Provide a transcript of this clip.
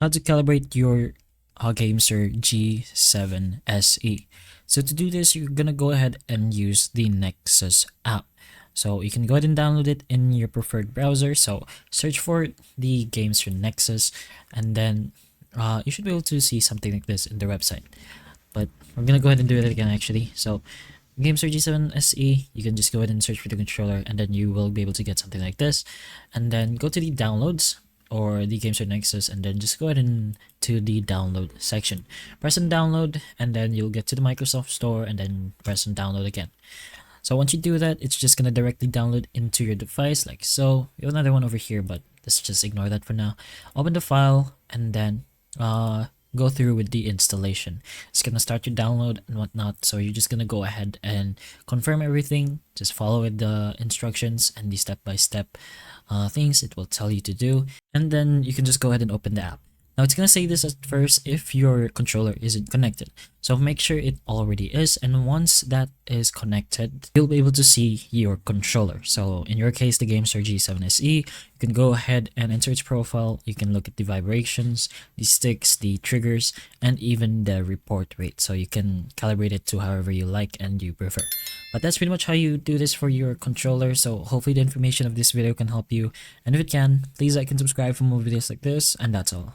how to calibrate your GameSir G7 SE. So to do this, you're gonna go ahead and use the Nexus app. So you can go ahead and download it in your preferred browser. So search for the GameSir Nexus, and then you should be able to see something like this in the website. But we're gonna go ahead and do it again actually. So GameSir G7 SE, you can just go ahead and search for the controller, and then you will be able to get something like this. And then go to the downloads or the GameSir Nexus, and then just go ahead and to the download section. Press on download, and then you'll get to the Microsoft Store, and then press on download again. So once you do that, it's just gonna directly download into your device like so. We have another one over here, but let's just ignore that for now. Open the file, and then go through with the installation. It's gonna start your download and whatnot, so you're just gonna go ahead and confirm everything. Just follow with the instructions and the step-by-step things it will tell you to do, and then you can just go ahead and open the app. Now it's gonna say this at first if your controller isn't connected, so make sure it already is, and once that is connected, you'll be able to see your controller. So in your case, the GameSir G7 SE, you can go ahead and enter its profile. You can look at the vibrations, the sticks, the triggers, and even the report rate, so you can calibrate it to however you like and you prefer. But that's pretty much how you do this for your controller. So hopefully the information of this video can help you, and if it can, please like and subscribe for more videos like this, and that's all.